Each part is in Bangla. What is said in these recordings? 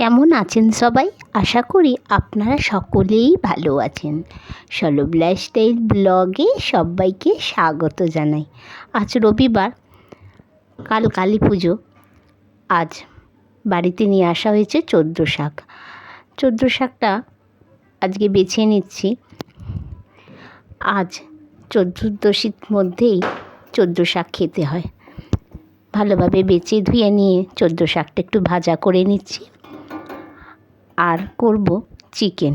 কেমন আছেন সবাই? আশা করি আপনারা সকলেই ভালো আছেন। সলভ লাইফস্টাইল ব্লগে সবাইকে স্বাগত জানাই। আজ রবিবার, কাল কালী পুজো। আজ বাড়িতে নিয়ে আসা হয়েছে চোদ্দো শাক। চোদ্দো শাকটা আজকে বেছে নিচ্ছি। আজ চতুর্দশীর মধ্যেই চোদ্দো শাক খেতে হয়। ভালোভাবে বেছে ধুয়ে নিয়ে চোদ্দো শাকটা একটু ভাজা করে নিচ্ছি। আর করব চিকেন।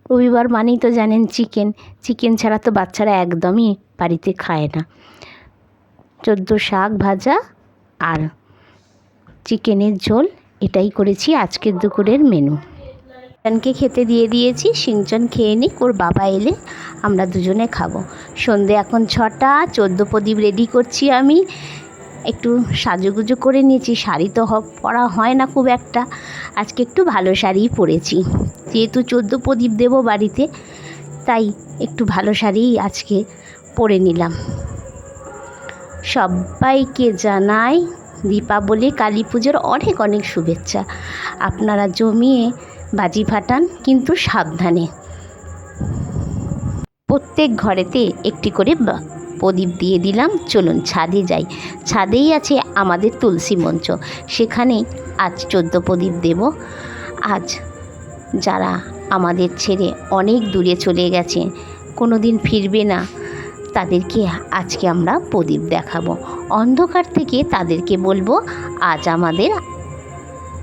রবিবার মানেই তো জানেন চিকেন ছাড়া তো বাচ্চারা একদমই বাড়িতে খায় না। চোদ্দো শাক ভাজা আর চিকেনের ঝোল, এটাই করেছি আজকের দুপুরের মেনু। সিঞ্চনকে খেতে দিয়ে দিয়েছি, সিঞ্চন খেয়ে নিক, ওর বাবা এলে আমরা দুজনে খাবো। সন্ধে এখন 6টা, 14 প্রদীপ রেডি করছি আমি। একটু সাজুগুজু করে নিয়েছি। শাড়ি তো পরা হয় না খুব একটা, আজকে একটু ভালো শাড়িই পরেছি। যেহেতু 14 প্রদীপ দেবো বাড়িতে, তাই একটু ভালো শাড়িই আজকে পরে নিলাম। সবাইকে জানাই দীপাবলি কালী পুজোর অনেক অনেক শুভেচ্ছা। আপনারা জমিয়ে বাজি ফাটান, কিন্তু সাবধানে। প্রত্যেক ঘরেতে একটি করে প্রদীপ দিয়ে দিলাম। চলুন ছাদে যাই। ছাদেই আছে আমাদের তুলসী মঞ্চ, সেখানেই আজ 14 প্রদীপ দেব। আজ যারা আমাদের ছেড়ে অনেক দূরে চলে গেছে, কোনো দিন ফিরবে না, তাদেরকে আজকে আমরা প্রদীপ দেখাবো। অন্ধকার থেকে তাদেরকে বলবো আজ আমাদের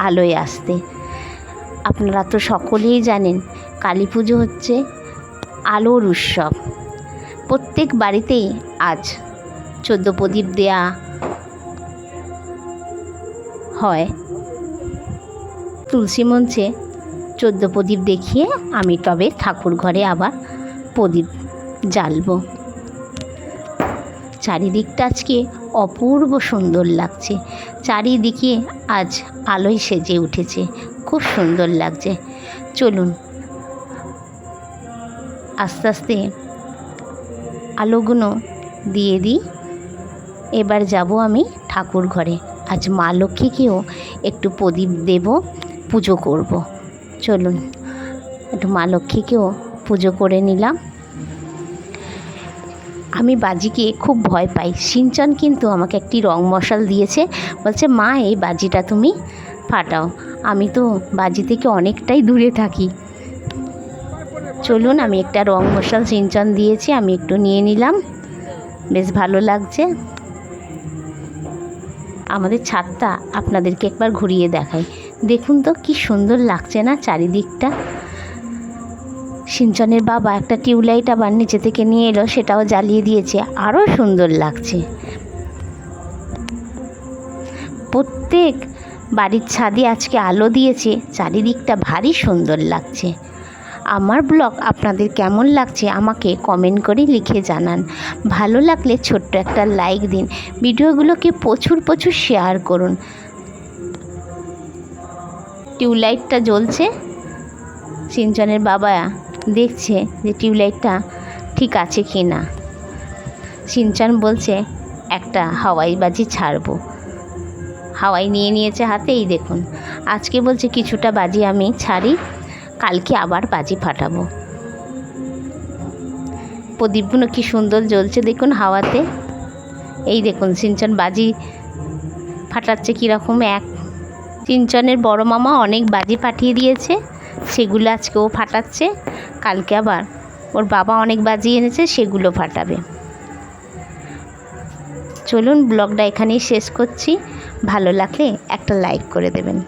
আলোয় আসতে। আপনারা তো সকলেই জানেন কালী পুজো হচ্ছে আলোর উৎসব। প্রত্যেক বাড়িতেই আজ 14 প্রদীপ দেয়া হয়। তুলসী মঞ্চে 14 প্রদীপ দেখিয়ে আমি তবে ঠাকুর ঘরে আবার প্রদীপ জ্বালব। চারিদিকটা আজকে অপূর্ব সুন্দর লাগছে। চারিদিকে আজ আলোয় সেজে উঠেছে, খুব সুন্দর লাগছে। চলুন আস্তে আস্তে আলোগুলো দিয়ে দিই। এবার যাব আমি ঠাকুর ঘরে। আজ মা লক্ষ্মীকেও একটু প্রদীপ দেব, পুজো করব। চলুন একটু মা লক্ষ্মীকেও পুজো করে নিলাম। আমি বাজিকে খুব ভয় পাই। সিঞ্চন কিন্তু আমাকে একটি রং মশাল দিয়েছে, বলছে মা এই বাজিটা তুমি ফাটাও। আমি তো বাজি থেকে অনেকটাই দূরে থাকি। চলুন, আমি একটা রং মশাল সিঞ্চন দিয়েছি, আমি একটু নিয়ে নিলাম, বেশ ভালো লাগছে। আমাদের ছাদটা আপনাদেরকে একবার ঘুরিয়ে দেখাই। দেখুন তো কি সুন্দর লাগছে না চারিদিকটা। সিঞ্চনের বাবা একটা টিউবলাইট আবার নিচে থেকে নিয়ে এলো, সেটাও জ্বালিয়ে দিয়েছে, আরও সুন্দর লাগছে। প্রত্যেক বাড়ির ছাদে আজকে আলো দিয়েছে, চারিদিকটা ভারী সুন্দর লাগছে। আমার ব্লগ আপনাদের কেমন লাগছে আমাকে কমেন্ট করে লিখে জানান। ভালো লাগলে ছোট্ট একটা লাইক দিন, ভিডিওগুলোকে প্রচুর শেয়ার করুন। টিউবলাইটটা জ্বলছে, সিঞ্চনের বাবা দেখছে যে টিউবলাইটটা ঠিক আছে কি না। সিঞ্চন বলছে একটা হাওয়াই বাজি ছাড়বো। হাওয়াই নিয়ে নিয়েছে হাতেই। দেখুন আজকে বলছে কিছুটা বাজি আমি ছাড়ি, কালকে আবার বাজি ফাটাবো। প্রদীপগুলো কি সুন্দর জ্বলছে দেখুন হাওয়াতে। এই দেখুন সিঞ্চন বাজি ফাটাচ্ছে কীরকম। সিঞ্চনের বড় মামা অনেক বাজি পাঠিয়ে দিয়েছে, সেগুলো আজকে ও ফাটাচ্ছে। কালকে আবার ওর বাবা অনেক বাজি এনেছে, সেগুলো ফাটাবে। চলুন ব্লগটা এখানেই শেষ করছি। ভালো লাগলে একটা লাইক করে দেবেন।